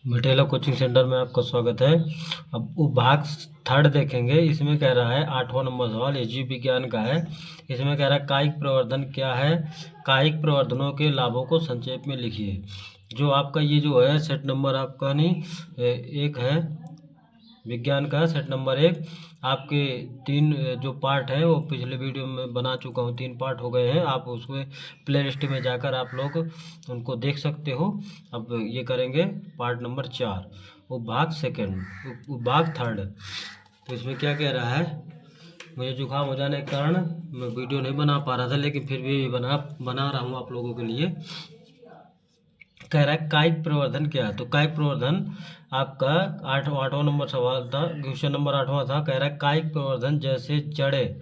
मिटेला coaching centre में आपका स्वागत है। अब वो भाग थर्ड देखेंगे। इसमें कह रहा है 8वां नंबर सवाल ये जीव विज्ञान का है। इसमें कह रहा है कायिक प्रवर्धन क्या है, कायिक प्रवर्धनों के लाभों को संक्षेप में लिखिए। जो आपका ये जो है सेट नंबर आपका नहीं एक है विज्ञान का सेट नंबर 1। आपके 3 जो पार्ट हैं वो पिछले वीडियो में बना चुका हूँ, 3 पार्ट हो गए हैं। आप उसमें प्ले लिस्ट में जाकर आप लोग उनको देख सकते हो। अब ये करेंगे पार्ट नंबर 4, वो भाग सेकंड, वो भाग थर्ड। तो इसमें क्या कह रहा है, मुझे जुकाम हो जाने के कारण मैं वीडियो नहीं बना पा रहा था, लेकिन फिर भी बना रहा हूँ आप लोगों के लिए। कह रहा है कायिक प्रवर्धन क्या है। तो कायिक प्रवर्धन आपका आठवां नंबर सवाल था, क्वेश्चन नंबर 8वां था। कह रहा है कायिक प्रवर्धन जैसे जड़ें,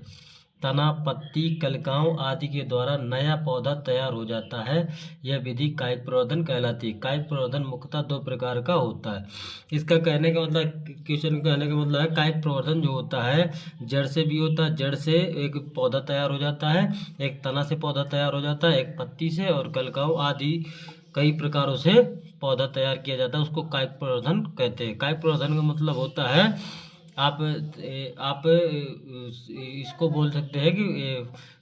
तना, पत्ती, कलिकाओं आदि के द्वारा नया पौधा तैयार हो जाता है, यह विधि कायिक प्रवर्धन कहलाती है। कायिक प्रवर्धन मुख्यतः 2 प्रकार का होता है। इसका कहने का मतलब, क्वेश्चन कहने का मतलब है कायिक प्रवर्धन जो होता है जड़ से भी होता है। जड़ से एक पौधा तैयार हो जाता है, एक तना से पौधा तैयार हो जाता है, एक पत्ती से, और कलिकाओं आदि कई प्रकारों से पौधा तैयार किया जाता है, उसको कायिक प्रवर्धन कहते हैं। कायिक प्रवर्धन का मतलब होता है आप इसको बोल सकते हैं कि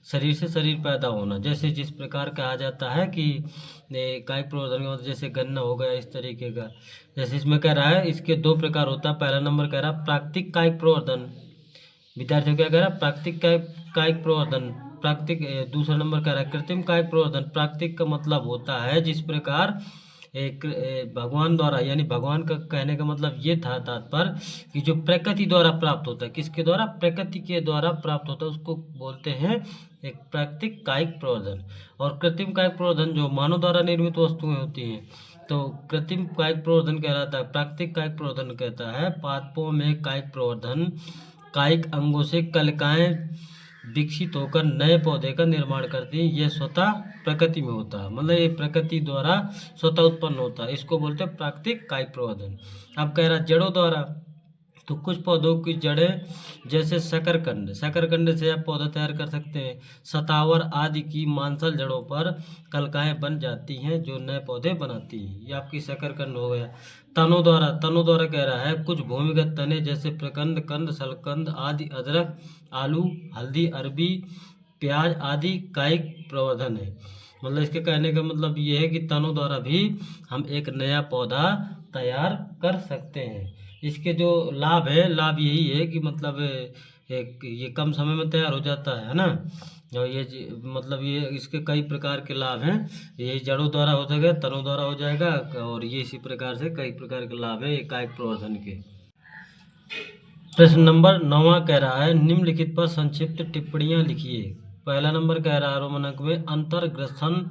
शरीर से शरीर पैदा होना। जैसे जिस प्रकार कहा जाता है कि कायिक प्रवर्धन का मतलब जैसे गन्ना हो गया, इस तरीके का। जैसे इसमें कह रहा है इसके 2 प्रकार होता है। पहला नंबर कह रहा है प्राकृतिक कायिक प्रवर्धन। विद्यार्थियों क्या कह रहा है, प्राकृतिक कायिक प्रवर्धन। प्राकृतिक दूसरा नंबर कह रहा है कृत्रिम कायिक प्रवर्धन। प्राकृतिक का मतलब होता है जिस प्रकार एक भगवान द्वारा, यानी भगवान का कहने का मतलब ये था तात्पर्य कि जो प्रकृति द्वारा प्राप्त होता है, किसके द्वारा, प्रकृति के द्वारा प्राप्त होता है, उसको बोलते हैं एक प्राकृतिक कायिक प्रवर्धन। और कृत्रिम कायिक प्रवर्धन जो मानव द्वारा निर्मित वस्तुएं होती हैं, तो कृत्रिम कायिक प्रवर्धन कहलाता है। प्राकृतिक कायिक प्रवर्धन कहता है पादपों में कायिक प्रवर्धन, कायिक अंगों से कलिकाएं विकसित होकर नए पौधे का निर्माण करती हैं। यह स्वतः प्रकृति में होता है, मतलब ये प्रकृति द्वारा स्वतः उत्पन्न होता है, इसको बोलते हैं प्राकृतिक कायिक प्रवर्धन। अब कह रहा जड़ों द्वारा, तो कुछ पौधों की जड़ें जैसे शकरकंद, शकरकंद से आप पौधा तैयार कर सकते हैं। सतावर आदि की मांसल जड़ों पर कलिकाएं बन जाती हैं जो नए पौधे बनाती हैं, ये आपकी शकरकंद हो गया। तनों द्वारा कह रहा है कुछ भूमिगत तने जैसे प्रकंद, कंद, शलकंद आदि, अदरक, आलू, हल्दी, अरबी, प्याज आदि कायिक प्रवर्धन है। मतलब इसके कहने का मतलब ये है कि तनों द्वारा भी हम एक नया पौधा तैयार कर सकते हैं। इसके जो लाभ है, लाभ यही है कि मतलब एक ये कम समय में तैयार हो जाता है ना। और ये मतलब ये इसके कई प्रकार के लाभ हैं। ये जड़ों द्वारा हो जाएगा, तनों द्वारा हो जाएगा, और ये इसी प्रकार से कई प्रकार के लाभ है कायिक प्रवर्धन के। प्रश्न नंबर 9 कह रहा है निम्नलिखित पर संक्षिप्त टिप्पणियां लिखिए। पहला नंबर कह रहा है रोमन अंक में अंतर्ग्रसन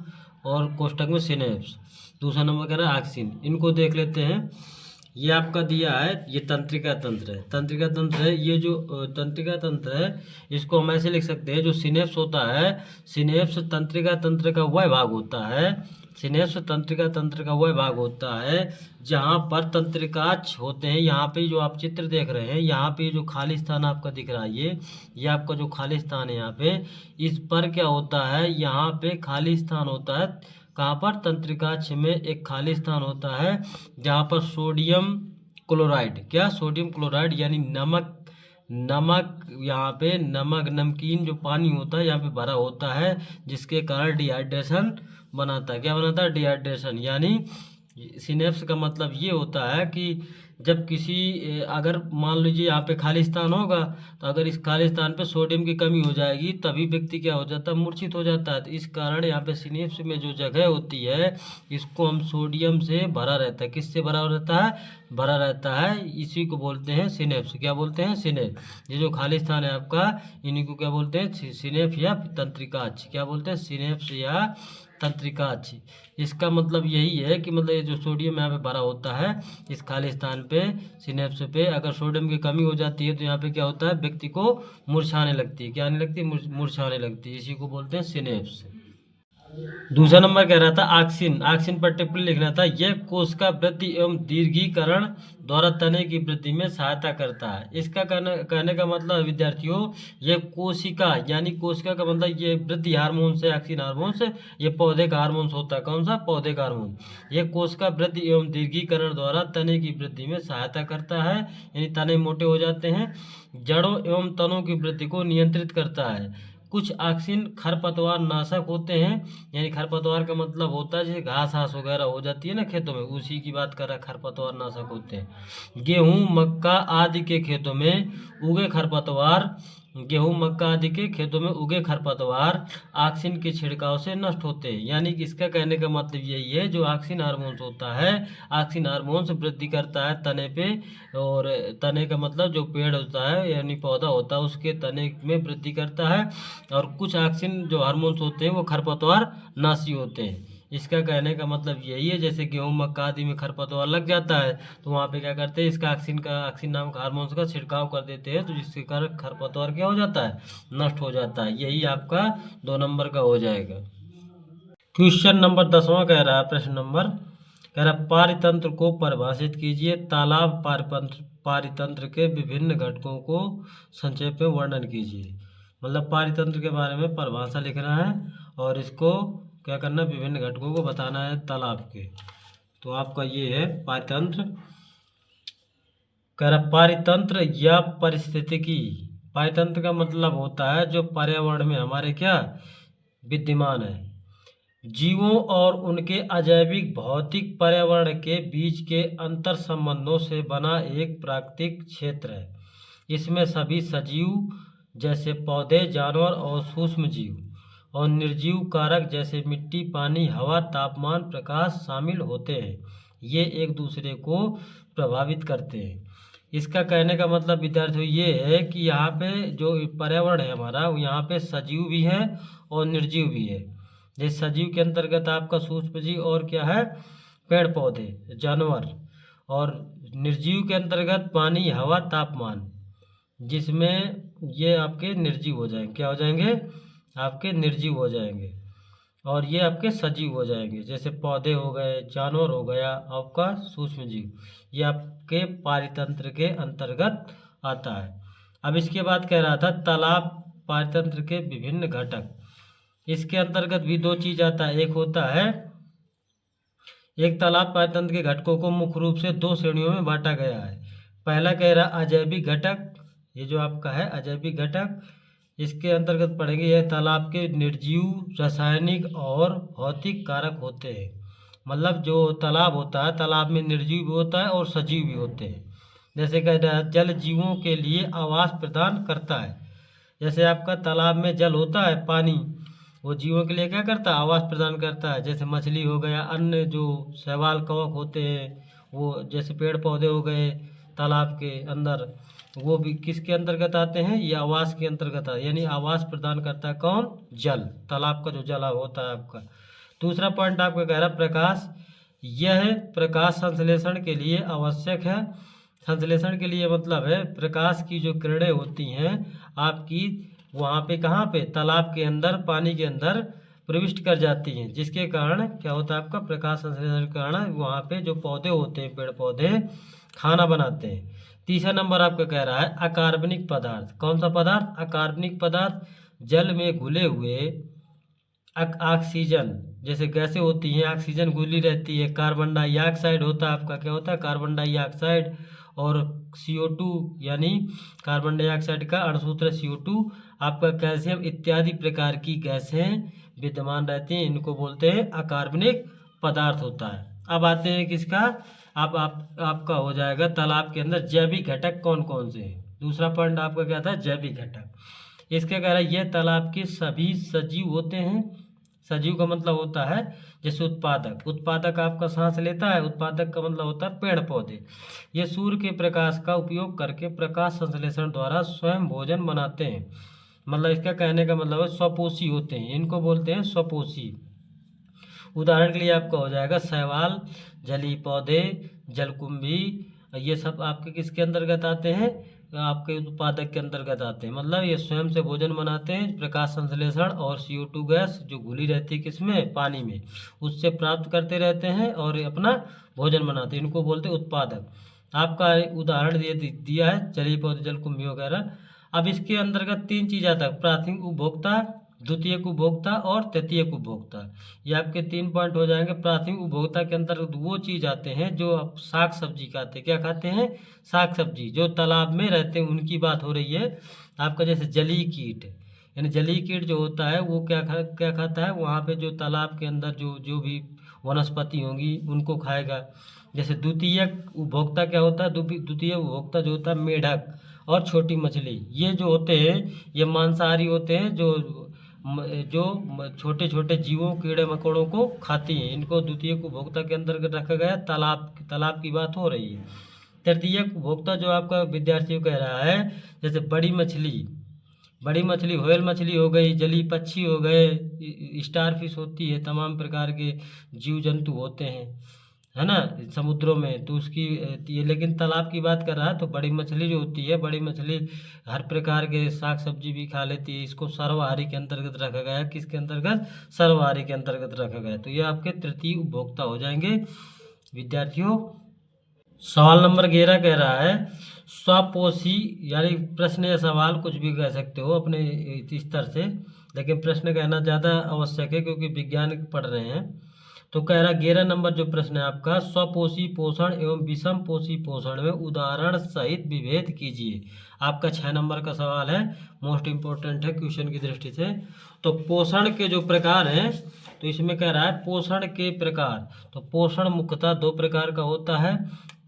और कोष्टक में सिनेप्स। दूसरा नंबर कह रहा है ऑक्सिन। इनको देख लेते हैं। ये आपका दिया है, ये तंत्रिका तंत्र है। तंत्रिका तंत्र है, ये जो तंत्रिका तंत्र है इसको हम ऐसे लिख सकते हैं, जो सिनेप्स होता है, सिनेप्स तंत्रिका तंत्र का वह भाग होता है, सिनेप्स तंत्रिका तंत्र का वह भाग होता है जहाँ पर तंत्रिकाक्ष होते हैं। यहाँ पे जो आप चित्र देख रहे हैं, यहाँ पे जो खाली स्थान आपका दिख रहा है, ये आपका जो खाली स्थान है यहाँ पे, इस पर क्या होता है, यहाँ पे खाली स्थान होता है। कहाँ पर, तंत्रिकाक्ष में एक खाली स्थान होता है जहाँ पर सोडियम क्लोराइड, क्या, सोडियम क्लोराइड यानी नमक, यहाँ पे नमक, नमकीन जो पानी होता है यहाँ पे भरा होता है, जिसके कारण डिहाइड्रेशन बनाता है। क्या बनाता है, डिहाइड्रेशन। यानी सिनेप्स का मतलब ये होता है कि जब किसी अगर मान लीजिए यहाँ पे खाली स्थान होगा, तो अगर इस खाली स्थान पे सोडियम की कमी हो जाएगी, तभी व्यक्ति क्या हो जाता है, मूर्छित हो जाता है। तो इस कारण यहाँ पे सिनेप्स में जो जगह होती है इसको हम सोडियम से भरा रहता है। किससे भरा रहता है, भरा रहता है, इसी को बोलते हैं सिनेप्स। क्या बोलते हैं, सिनेप्स। ये जो खाली स्थान है आपका, इन्हीं को क्या बोलते हैं, सिनेप्स या तंत्रिकाक्ष। क्या बोलते हैं, सिनेप्स या तंत्रिकाक्ष। इसका मतलब यही है कि मतलब ये जो सोडियम यहाँ पे भरा होता है इस खाली स्थान पे, सिनेप्स पे, अगर सोडियम की कमी हो जाती है तो यहाँ पे क्या होता है, व्यक्ति को मुरझाने लगती है। क्या आने लगती है, मुरझाने लगती है। इसी को बोलते हैं सिनेप्स। दूसरा नंबर कह रहा था ऑक्सिन, ऑक्सिन पर टिप्पणी लिखना था। यह कोशिका वृद्धि एवं दीर्घीकरण द्वारा तने की वृद्धि में सहायता करता है। इसका कहने का मतलब है विद्यार्थियों, ये कोशिका यानी कोशिका का मतलब ये वृद्धि हार्मोन से, ऑक्सिन हार्मोन से, ये पौधे का हार्मोन होता है। कौन सा? पौधे का हार्मोन। ये कोशिका वृद्धि एवं दीर्घीकरण द्वारा तने की वृद्धि में सहायता करता है, यानी तने मोटे हो जाते हैं। जड़ों एवं तनों की वृद्धि को नियंत्रित करता है। कुछ ऑक्सिन खरपतवार नाशक होते हैं, यानी खरपतवार का मतलब होता है जैसे घास घास वगैरह हो जाती है ना खेतों में, उसी की बात कर रहा है, खरपतवार नाशक होते हैं। गेहूं मक्का आदि के खेतों में उगे खरपतवार, गेहूं मक्का आदि के खेतों में उगे खरपतवार ऑक्सिन के छिड़काव से नष्ट होते हैं। यानी कि इसका कहने का मतलब यही है, जो ऑक्सिन हार्मोन्स होता है, ऑक्सिन हार्मोन्स वृद्धि करता है तने पे, और तने का मतलब जो पेड़ होता है यानी पौधा होता है उसके तने में वृद्धि करता है। और कुछ ऑक्सिन जो हार्मोन्स होते हैं वो खरपतवार नाशी होते हैं। इसका कहने का मतलब यही है, जैसे गेहूं मक्का आदि में खरपतवार लग जाता है तो वहाँ पे क्या करते हैं, इसका ऑक्सिन नामक हार्मोन्स का छिड़काव कर देते हैं, तो जिसके कारण खरपतवार क्या हो जाता है, नष्ट हो जाता है। यही आपका 2 नंबर का हो जाएगा। क्वेश्चन नंबर 10वां कह रहा है, प्रश्न नंबर कह रहा है, पारितंत्र को परिभाषित कीजिए। तालाब पारितंत्र के विभिन्न घटकों को संक्षेप में वर्णन कीजिए। मतलब पारितंत्र के बारे में परिभाषा लिखना है और इसको क्या करना है, विभिन्न घटकों को बताना है तालाब के। तो आपका ये है पारितंत्र। कह रहा पारितंत्र या परिस्थितिकी। पारितंत्र का मतलब होता है जो पर्यावरण में हमारे क्या विद्यमान है, जीवों और उनके अजैविक भौतिक पर्यावरण के बीच के अंतर संबंधों से बना एक प्राकृतिक क्षेत्र है। इसमें सभी सजीव जैसे पौधे, जानवर और सूक्ष्म जीव और निर्जीव कारक जैसे मिट्टी, पानी, हवा, तापमान, प्रकाश शामिल होते हैं। ये एक दूसरे को प्रभावित करते हैं। इसका कहने का मतलब विद्यार्थियों ये है कि यहाँ पे जो पर्यावरण है हमारा, यहाँ पे सजीव भी है और निर्जीव भी है। जैसे सजीव के अंतर्गत आपका सूक्ष्म जीव और क्या है, पेड़ पौधे, जानवर, और निर्जीव के अंतर्गत पानी, हवा, तापमान, जिसमें ये आपके निर्जीव हो जाएंगे। क्या हो जाएंगे? आपके निर्जीव हो जाएंगे। और ये आपके सजीव हो जाएंगे, जैसे पौधे हो गए, जानवर हो गया, आपका सूक्ष्म जीव, ये आपके पारितंत्र के अंतर्गत आता है। अब इसके बाद कह रहा था तालाब पारितंत्र के विभिन्न घटक। इसके अंतर्गत भी दो चीज आता है। एक होता है, एक तालाब पारितंत्र के घटकों को मुख्य रूप से दो श्रेणियों में बांटा गया है। पहला कह रहा अजैविक घटक, ये जो आपका है अजैविक घटक, इसके अंतर्गत पढ़ेंगे यह तालाब के निर्जीव, रासायनिक और भौतिक कारक होते हैं। मतलब जो तालाब होता है, तालाब में निर्जीव भी होता है और सजीव भी होते हैं। जैसे कह रहा है जल जीवों के लिए आवास प्रदान करता है। जैसे आपका तालाब में जल होता है, पानी, वो जीवों के लिए क्या करता है, आवास प्रदान करता है। जैसे मछली हो गया, अन्य जो शैवाल कवक होते हैं, वो जैसे पेड़ पौधे हो गए तालाब के अंदर, वो भी किसके अंतर्गत आते हैं, ये आवास के अंतर्गत आते हैं। यानी आवास प्रदान करता है कौन? जल, तालाब का जो जल होता है आपका। दूसरा पॉइंट आपका कह रहा है प्रकाश। यह प्रकाश संश्लेषण के लिए आवश्यक है। संश्लेषण के लिए मतलब है प्रकाश की जो किरणें होती हैं आपकी, वहाँ पे कहाँ पे, तालाब के अंदर, पानी के अंदर प्रविष्ट कर जाती हैं, जिसके कारण क्या होता है आपका प्रकाश संश्लेषण के कारण वहाँ पे जो पौधे होते हैं, पेड़ पौधे खाना बनाते हैं। तीसरा नंबर आपका कह रहा है अकार्बनिक पदार्थ। कौन सा पदार्थ? अकार्बनिक पदार्थ। जल में घुले हुए ऑक्सीजन जैसे गैसें होती हैं, ऑक्सीजन घुली रहती है। कार्बन डाइऑक्साइड होता है आपका, क्या होता है, कार्बन डाइऑक्साइड। और CO2 यानी कार्बन डाइऑक्साइड का अणुसूत्र CO2, आपका कैल्शियम इत्यादि प्रकार की गैसें विद्यमान रहती हैं, इनको बोलते हैं अकार्बनिक पदार्थ होता है। अब आते हैं किसका, अब आपका हो जाएगा तालाब के अंदर जैविक घटक कौन कौन से हैं। दूसरा पॉइंट आपका क्या था, जैविक घटक। इसके कारण यह तालाब के सभी सजीव होते हैं। सजीव का मतलब होता है जैसे उत्पादक, उत्पादक आपका सांस लेता है, उत्पादक का मतलब होता है पेड़ पौधे। ये सूर्य के प्रकाश का उपयोग करके प्रकाश संश्लेषण द्वारा स्वयं भोजन बनाते हैं। मतलब इसका कहने का मतलब है स्वपोषी होते हैं, इनको बोलते हैं स्वपोषी। उदाहरण के लिए आपका हो जाएगा शैवाल, जलीय पौधे, जलकुंभी, ये सब आपके किसके अंतर्गत आते हैं, आपके उत्पादक के अंतर्गत आते हैं। मतलब ये स्वयं से भोजन बनाते हैं, प्रकाश संश्लेषण और CO2 गैस जो घुली रहती है किसमें, पानी में, उससे प्राप्त करते रहते हैं और ये अपना भोजन बनाते हैं। इनको बोलते हैं उत्पादक। आपका उदाहरण दिया है जलीय पौधे, जलकुंभी वगैरह। अब इसके अंतर्गत 3 चीज़ आता है, प्राथमिक उपभोक्ता, द्वितीयक उपभोक्ता और तृतीयक उपभोक्ता। ये आपके 3 पॉइंट हो जाएंगे। प्राथमिक उपभोक्ता के अंतर्गत वो चीज़ आते हैं जो आप साग सब्जी खाते हैं। क्या खाते हैं, साग सब्जी, जो तालाब में रहते हैं उनकी बात हो रही है। आपका जैसे जलीय कीट, यानी जलीय कीट जो होता है वो क्या खाता है, वहाँ पे जो तालाब के अंदर जो जो भी वनस्पति होंगी उनको खाएगा। जैसे द्वितीयक उपभोक्ता क्या होता है, द्वितीय उपभोक्ता जो होता है मेढक और छोटी मछली, ये जो होते हैं ये मांसाहारी होते हैं, जो छोटे छोटे जीवों, कीड़े मकोड़ों को खाती हैं। इनको द्वितीय उपभोक्ता के अंतर्गत रखा गया है। तालाब की बात हो रही है। तृतीय उपभोक्ता जो आपका विद्यार्थी कह रहा है, जैसे बड़ी मछली व्हेल मछली हो गई, जलीय पक्षी हो गए, स्टार फिश होती है, तमाम प्रकार के जीव जंतु होते हैं, है ना, समुद्रों में। तो उसकी ये, लेकिन तालाब की बात कर रहा है तो बड़ी मछली जो होती है, बड़ी मछली हर प्रकार के साग सब्जी भी खा लेती है। इसको सर्वाहारी के अंतर्गत रखा गया है। किसके अंतर्गत, सर्वाहारी के अंतर्गत रखा गया है। तो ये आपके तृतीय उपभोक्ता हो जाएंगे विद्यार्थियों। सवाल नंबर 11 कह रहा है स्वपोषी, यानी प्रश्न या सवाल कुछ भी कह सकते हो अपने स्तर से, लेकिन प्रश्न कहना ज़्यादा आवश्यक है क्योंकि विज्ञान पढ़ रहे हैं। तो कह रहा 11 नंबर जो प्रश्न है आपका, स्वपोषी पोषण एवं विषम पोषी पोषण में उदाहरण सहित विभेद कीजिए। आपका 6 नंबर का सवाल है, मोस्ट इम्पोर्टेंट है क्वेश्चन की दृष्टि से। तो पोषण के जो प्रकार हैं, तो इसमें कह रहा है पोषण के प्रकार। तो पोषण मुख्यतः 2 प्रकार का होता है।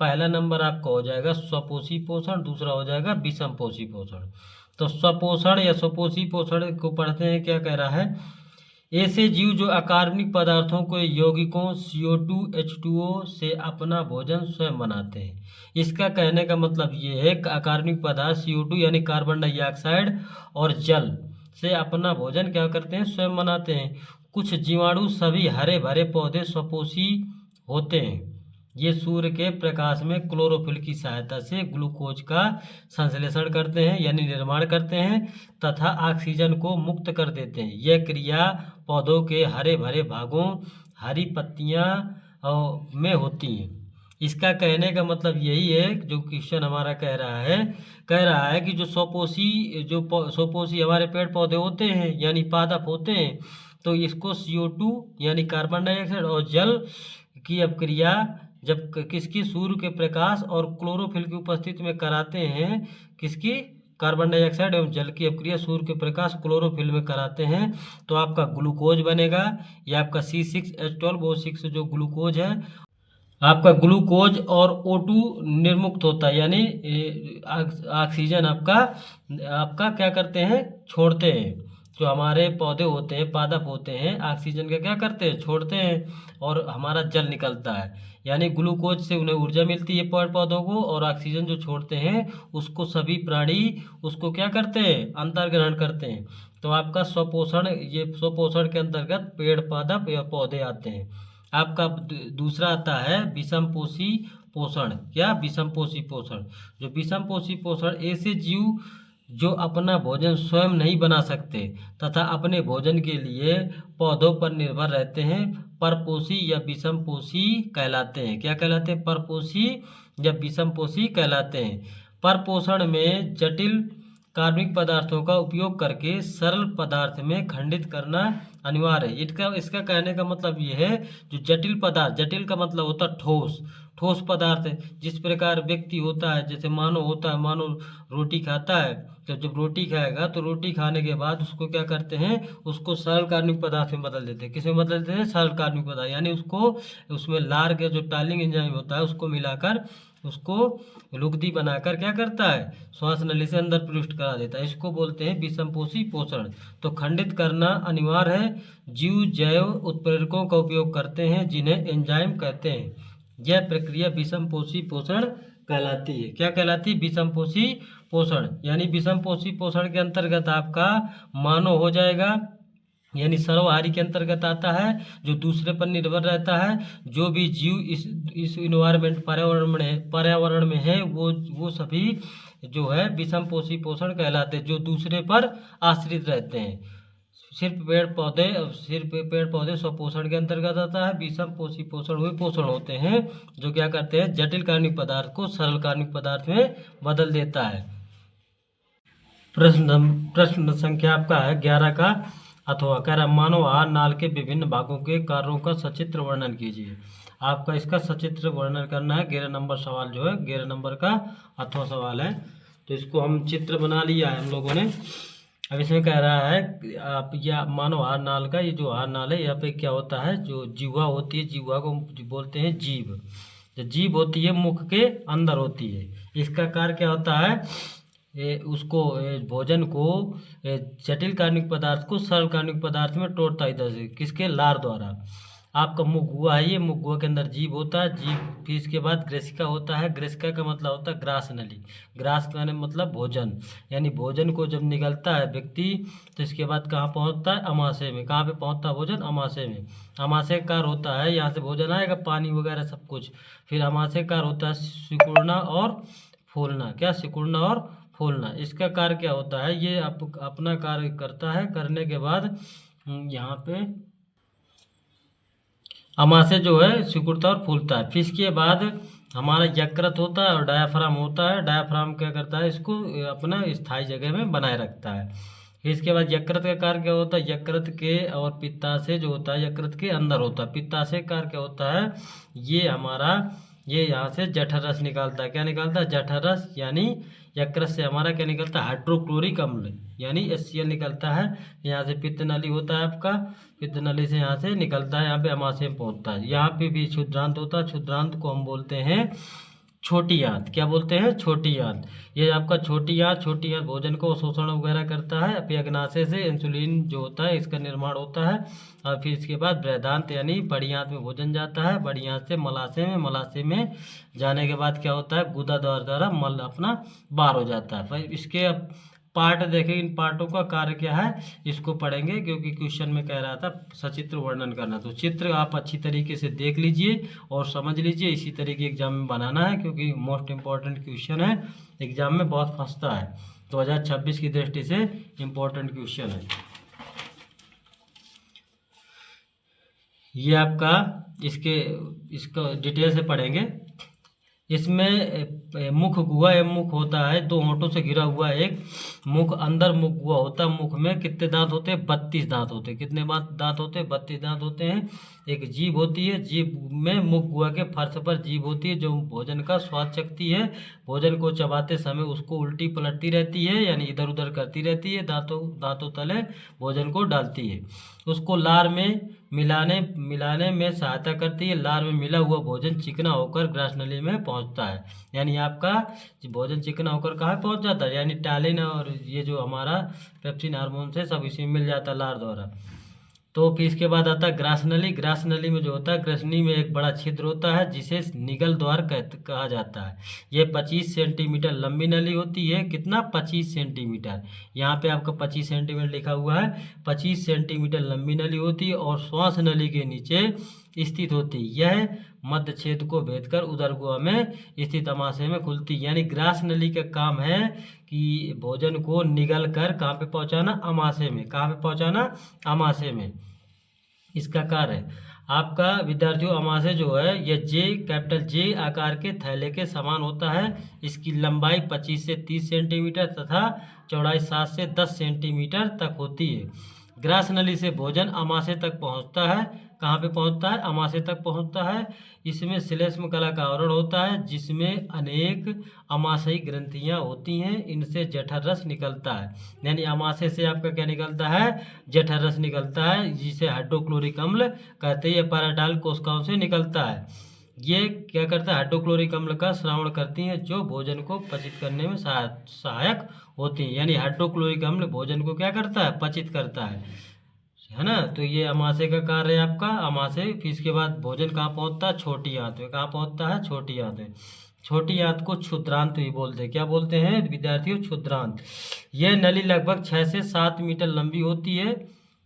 पहला नंबर आपका हो जाएगा स्वपोषी पोषण, दूसरा हो जाएगा विषम पोषी पोषण। तो स्वपोषण या स्वपोषी पोषण को पढ़ते हैं। क्या कह रहा है, ऐसे जीव जो अकार्बनिक पदार्थों को यौगिकों CO2 H2O से अपना भोजन स्वयं बनाते हैं। इसका कहने का मतलब ये है कि अकार्बनिक पदार्थ CO2 यानी कार्बन डाइऑक्साइड और जल से अपना भोजन क्या करते हैं, स्वयं बनाते हैं। कुछ जीवाणु सभी हरे भरे पौधे स्वपोषी होते हैं। ये सूर्य के प्रकाश में क्लोरोफिल की सहायता से ग्लूकोज का संश्लेषण करते हैं, यानी निर्माण करते हैं, तथा ऑक्सीजन को मुक्त कर देते हैं। यह क्रिया पौधों के हरे भरे भागों, हरी पत्तियां में होती हैं। इसका कहने का मतलब यही है जो क्वेश्चन हमारा कह रहा है कि जो स्वपोषी हमारे पेड़ पौधे होते हैं यानी पादप होते हैं, तो इसको CO2 यानी कार्बन डाइऑक्साइड और जल की अपक्रिया जब किसकी, सूर्य के प्रकाश और क्लोरोफिल की उपस्थिति में कराते हैं, किसकी, कार्बन डाइऑक्साइड एवं जल की अपक्रिया सूर्य के प्रकाश क्लोरोफिल में कराते हैं, तो आपका ग्लूकोज बनेगा। ये आपका C6H12O6 जो ग्लूकोज है, आपका ग्लूकोज और O2 निर्मुक्त होता है, यानी ऑक्सीजन आपका क्या करते हैं, छोड़ते हैं। जो हमारे पौधे होते हैं, पादप होते हैं, ऑक्सीजन का क्या करते हैं, छोड़ते हैं, और हमारा जल निकलता है। यानी ग्लूकोज से उन्हें ऊर्जा मिलती है पेड़ पौधों को, और ऑक्सीजन जो छोड़ते हैं उसको सभी प्राणी उसको क्या करते हैं, अंतर्ग्रहण करते हैं। तो आपका स्वपोषण, ये स्वपोषण के अंतर्गत पेड़ पादप या पौधे आते हैं। आपका दूसरा आता है विषम पोषी पोषण। क्या, विषम पोषी पोषण। जो विषम पोषी पोषण, ऐसे जीव जो अपना भोजन स्वयं नहीं बना सकते तथा अपने भोजन के लिए पौधों पर निर्भर रहते हैं, परपोषी या विषम पोषी कहलाते हैं। क्या कहलाते हैं, परपोषी या विषम पोषी कहलाते हैं। परपोषण में जटिल कार्बनिक पदार्थों का उपयोग करके सरल पदार्थ में खंडित करना अनिवार्य है। इसका कहने का मतलब ये है, जो जटिल पदार्थ, जटिल का मतलब होता है ठोस पदार्थ है। जिस प्रकार व्यक्ति होता है, जैसे मानो रोटी खाता है, तो जब रोटी खाएगा तो रोटी खाने के बाद उसको क्या करते हैं, उसको सरल कार्बनिक पदार्थ में बदल देते हैं। किसमें बदल देते हैं, सरल कार्बनिक पदार्थ, यानी उसमें लार के जो टालिंग एंजाइम होता है उसको मिलाकर उसको लुगदी बनाकर क्या करता है, श्वास नली से अंदर प्रविष्ट करा देता है। इसको बोलते हैं विषमपोषी पोषण। तो खंडित करना अनिवार्य है। जीव जैव उत्प्रेरकों का उपयोग करते हैं जिन्हें एंजाइम कहते हैं। यह प्रक्रिया विषमपोषी पोषण कहलाती है। क्या कहलाती है, विषमपोषी पोषण। यानी विषमपोषी पोषण के अंतर्गत आपका मानव हो जाएगा, यानी सर्वहारी के अंतर्गत आता है, जो दूसरे पर निर्भर रहता है। जो भी जीव इस इन्वायरमेंट पर्यावरण में है वो सभी जो है विषम पोषी पोषण कहलाते हैं, जो दूसरे पर आश्रित रहते हैं। सिर्फ पेड़ पौधे स्वपोषण के अंतर्गत आता है। विषम पोषी पोषण हुए पोषण होते हैं, जो क्या करते हैं, जटिल कार्बनिक पदार्थ को सरल कार्बनिक पदार्थ में बदल देता है। प्रश्न संख्या आपका है 11 का। अथवा कह रहा मानव आहार नाल के विभिन्न भागों के कार्यों का सचित्र वर्णन कीजिए। आपका इसका सचित्र वर्णन करना है। 11 नंबर सवाल जो है 11 नंबर का अथवा सवाल है, तो इसको हम चित्र बना लिया है हम लोगों ने। अब इसमें कह रहा है आप या मानव आहार नाल का, ये जो आहार नाल है यहाँ पे क्या होता है, जो जिह्वा होती है, जिह्वा को बोलते हैं जीभ। जो जीभ होती है मुख के अंदर होती है। इसका कार्य क्या होता है, भोजन को जटिल कार्बनिक पदार्थ को सरल कार्बनिक पदार्थ में तोड़ता है, इधर से किसके, लार द्वारा। आपका मुख हुआ है, ये मुख हुआ के अंदर जीभ होता है, जीभ फिर इसके बाद ग्रेसिका होता है। ग्रेसिका का मतलब होता है ग्रास नली। ग्रास का मतलब भोजन, यानी भोजन को जब निगलता है व्यक्ति तो इसके बाद कहाँ पहुँचता है, अमाशय में। कहाँ पे पहुँचता है भोजन, अमाशय में। अमाशय कार होता है, यहाँ से भोजन आएगा, पानी वगैरह सब कुछ। फिर अमाशय कार होता है सिकुड़ना और फूलना। क्या, सिकुड़ना और फूलना। इसका कार्य क्या होता है, ये अपना कार्य करता है। करने के बाद यहाँ पे अमाशय जो है सिकुड़ता और फूलता है। फिर इसके बाद हमारा यकृत होता है और डायाफ्राम होता है। डायाफ्राम क्या करता है, इसको अपना स्थायी जगह में बनाए रखता है। फिर इसके बाद यकृत का कार्य क्या होता है, यकृत के और पित्ताशय जो होता है यकृत के अंदर होता है। पित्ताशय कार्य क्या होता है, ये यहाँ से जठर रस निकालता है। क्या निकालता है, जठर रस। यानी यकृत से हमारा क्या निकलता है, हाइड्रोक्लोरिक अम्ल यानी HCl निकलता है। यहाँ से पित्त नली होता है आपका, पित्त नली से यहाँ से निकलता है, यहाँ पे अमाशय में पहुँचता है। यहाँ पे भी क्षुद्रांत होता है। क्षुद्रांत को हम बोलते हैं छोटी आंत। क्या बोलते हैं, छोटी आंत। ये आपका छोटी आंत भोजन को शोषण वगैरह करता है। अग्नाशय से इंसुलिन जो होता है इसका निर्माण होता है। और फिर इसके बाद बृहदांत यानी बड़ी आंत में भोजन जाता है। बड़ी आंत से मलाशय में जाने के बाद क्या होता है, गुदा द्वारा मल अपना बाहर हो जाता है। फिर इसके अब पार्ट देखें, इन पार्टों का कार्य क्या है इसको पढ़ेंगे, क्योंकि क्वेश्चन में कह रहा था सचित्र वर्णन करना। तो चित्र आप अच्छी तरीके से देख लीजिए और समझ लीजिए। इसी तरीके एग्जाम में बनाना है, क्योंकि मोस्ट इम्पॉर्टेंट क्वेश्चन है, एग्जाम में बहुत फंसता है। 2026 की दृष्टि से इम्पोर्टेंट क्वेश्चन है ये आपका। इसको डिटेल से पढ़ेंगे। इसमें मुख गुहा एवं मुख होता है, 2 होंठों से घिरा हुआ एक मुख, अंदर मुख गुहा होता है। मुख में कितने दांत होते हैं, 32 दांत होते हैं। कितने दांत होते हैं, 32 दांत होते हैं। एक जीभ होती है, जीभ में मुख गुहा के फर्श पर जीभ होती है, जो भोजन का स्वाद चखती है। भोजन को चबाते समय उसको उल्टी पलटती रहती है, यानी इधर उधर करती रहती है, दांतों तले भोजन को डालती है। उसको लार में मिलाने में सहायता करती है। लार में मिला हुआ भोजन चिकना होकर ग्रास नली में पहुंचता है। यानी आपका भोजन चिकना होकर कहाँ पहुंच जाता है, यानी टैलिन और ये जो हमारा पेप्सिन हार्मोन से सब इसी में मिल जाता है लार द्वारा। तो फिर इसके बाद आता है ग्रास नली। ग्रास नली में जो होता है, ग्रसनी में एक बड़ा छिद्र होता है जिसे निगल द्वार कहा जाता है। ये 25 सेंटीमीटर लंबी नली होती है। कितना, 25 सेंटीमीटर। यहाँ पे आपका 25 सेंटीमीटर लिखा हुआ है। 25 सेंटीमीटर लंबी नली होती है और श्वास नली के नीचे स्थित होती है। यह मध्य छेद को भेदकर उदर गुहा में स्थित अमाशय में खुलती है। यानी ग्रास नली का काम है कि भोजन को निगल कर कहाँ पे पहुँचाना, अमाशय में। कहाँ पे पहुँचाना, अमाशय में। इसका कार्य है आपका विद्यार्थियों, अमाशय जो है यह कैपिटल जे आकार के थैले के समान होता है। इसकी लंबाई 25 से 30 सेंटीमीटर तथा चौड़ाई 7 से 10 सेंटीमीटर तक होती है। ग्रास नली से भोजन अमाशय तक पहुंचता है। कहाँ पे पहुंचता है, अमाशय तक पहुंचता है। इसमें श्लेष्म कला का आवरण होता है, जिसमें अनेक अमाशयी ग्रंथियां होती हैं। इनसे जठर रस निकलता है। यानी अमाशय से आपका क्या निकलता है, जठर रस निकलता है, जिसे हाइड्रोक्लोरिक अम्ल कहते हैं। पैराटाइल कोशिकाओं से निकलता है। ये क्या करता है, हाइड्रोक्लोरिक अम्ल का स्रावण करती हैं, जो भोजन को पचित करने में सहायक होती हैं। यानी हाइड्रोक्लोरिक अम्ल भोजन को क्या करता है, पचित करता है ना। तो ये अमाशय का कार्य है आपका, अमाशय। फिर इसके बाद भोजन कहाँ पहुँचता है, छोटी आंत में। कहाँ पहुँचता है, छोटी आंत में। छोटी आंत को क्षुद्रांत भी बोलते हैं। क्या बोलते हैं विद्यार्थियों, क्षुद्रांत। यह नली लगभग 6 से 7 मीटर लंबी होती है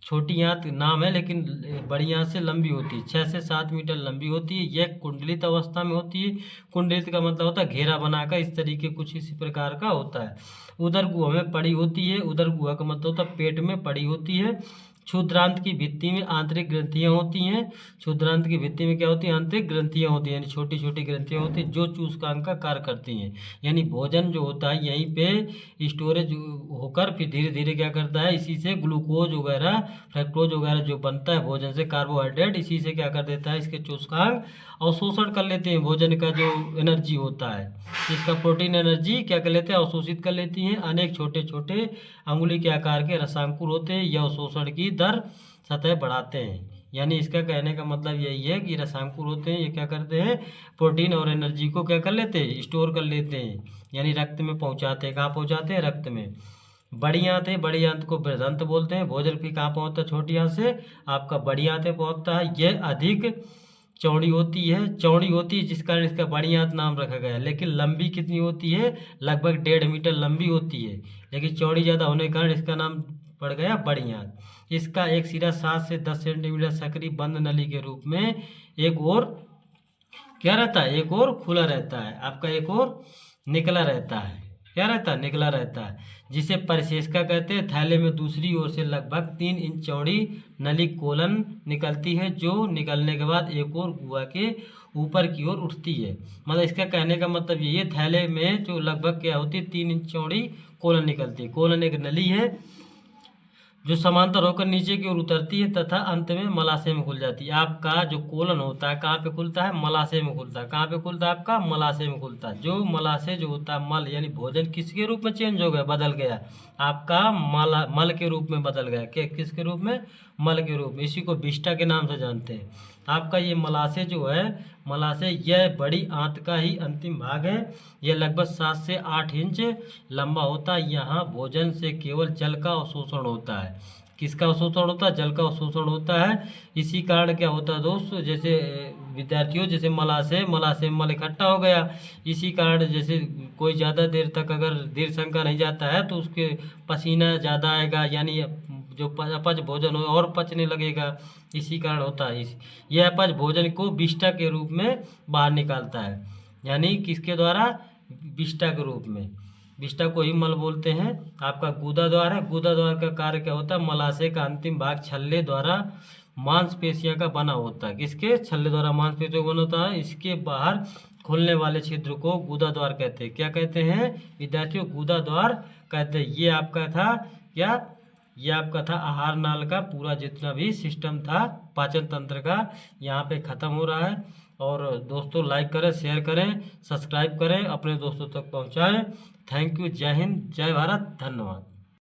छोटी आंत नाम है, लेकिन बड़ी आंत से लंबी होती है, 6 से 7 मीटर लंबी होती है। यह कुंडलित अवस्था में होती है। कुंडलित का मतलब होता है घेरा बनाकर, इस तरीके कुछ इसी प्रकार का होता है। उदर गुहा में पड़ी होती है। उदर गुहा का मतलब होता है पेट में पड़ी होती है। क्षुद्रांत की भित्ति में आंतरिक ग्रंथियां होती हैं। क्षुद्रांत की भित्ति में क्या होती है? आंतरिक ग्रंथियां होती हैं, यानी छोटी छोटी ग्रंथियां होती हैं जो चूसकांक का कार्य करती हैं। यानी भोजन जो होता है यहीं पे स्टोरेज होकर फिर धीरे धीरे क्या करता है, इसी से ग्लूकोज वगैरह, फ्रक्टोज वगैरह जो बनता है भोजन से, कार्बोहाइड्रेट, इसी से क्या कर देता है, इसके चूसकांक अवशोषण कर लेते हैं भोजन का जो एनर्जी होता है, इसका प्रोटीन एनर्जी क्या कर लेते हैं, अवशोषित कर लेती हैं। अनेक छोटे छोटे अंगुली के आकार के रसांकुर होते हैं, यह अवशोषण की दर सतह बढ़ाते हैं। यानी इसका कहने का मतलब यही है कि रसांकुर होते हैं, ये क्या करते हैं, प्रोटीन और एनर्जी को क्या कर लेते हैं, स्टोर कर लेते हैं, यानी रक्त में पहुंचाते हैं। कहाँ पहुंचाते हैं? रक्त में। बड़ी आंत है, बड़ी आंत को बृहदंत बोलते हैं। भोजन भी कहाँ पहुंचता है? छोटी आंत से आपका बड़ी आंत में पहुंचता है। यह अधिक चौड़ी होती है, चौड़ी होती है जिस कारण इसका बड़ी आंत नाम रखा गया है। लेकिन लंबी कितनी होती है? लगभग 1.5 मीटर लंबी होती है, लेकिन चौड़ी ज़्यादा होने के कारण इसका नाम पड़ गया बड़ी आंत। इसका एक सिरा 7 से 10 सेंटीमीटर सक्रिय बंद नली के रूप में एक और क्या रहता है, एक और खुला रहता है, आपका एक और निकला रहता है। क्या रहता है? निकला रहता है, जिसे परिशेषका कहते हैं। थैले में दूसरी ओर से लगभग 3 इंच चौड़ी नली कोलन निकलती है, जो निकलने के बाद एक और गुहा के ऊपर की ओर उठती है। मतलब इसका कहने का मतलब ये है, थैले में जो लगभग क्या होती है, 3 इंच चौड़ी कोलन निकलती है। कोलन एक नली है जो समांतर होकर नीचे की ओर उतरती है तथा अंत में मलाशय में खुल जाती है। आपका जो कोलन होता है कहाँ पे खुलता है? मलाशय में खुलता है। कहाँ पे खुलता है? आपका मलाशय में खुलता है। जो मलाशय जो होता है, मल यानी भोजन किसके रूप में चेंज हो गया, बदल गया, आपका मल के रूप में बदल गया। किसके रूप में? मल के रूप में। इसी को विष्ठा के नाम से जानते हैं। आपका ये मलाशय जो है, मलाशय यह बड़ी आंत का ही अंतिम भाग है। यह लगभग 7 से 8 इंच लंबा होता है। यहाँ भोजन से केवल जल का अवशोषण होता है। किसका अवशोषण होता है? जल का अवशोषण होता है। इसी कारण क्या होता है दोस्त, जैसे विद्यार्थियों, जैसे मलाशय में मल इकट्ठा हो गया, इसी कारण जैसे कोई ज़्यादा देर तक अगर दीर्घ संका नहीं जाता है तो उसके पसीना ज़्यादा आएगा, यानी जो अपच भोजन हो और पचने लगेगा, इसी कारण होता है। यह अपच भोजन को विष्ठा के रूप में बाहर निकालता है। यानी किसके द्वारा? विष्ठा के रूप में। विष्ठा को ही मल बोलते हैं। आपका गुदा द्वार है। गुदा द्वार का कार्य क्या होता है? मलाशय का अंतिम भाग छल्ले द्वारा मांसपेशियों का बना होता है। किसके? छल्ले द्वारा मांसपेशियों का बना होता है। इसके बाहर खुलने वाले छिद्र को गुदा द्वार कहते हैं। क्या कहते हैं विद्यार्थियों? गुदा द्वार कहते हैं। ये आपका था क्या? ये आपका था आहार नाल का पूरा जितना भी सिस्टम था पाचन तंत्र का, यहाँ पे ख़त्म हो रहा है। और दोस्तों लाइक करें, शेयर करें, सब्सक्राइब करें, अपने दोस्तों तक पहुँचाएं। Thank you. जय हिंद, जय भारत, धन्यवाद।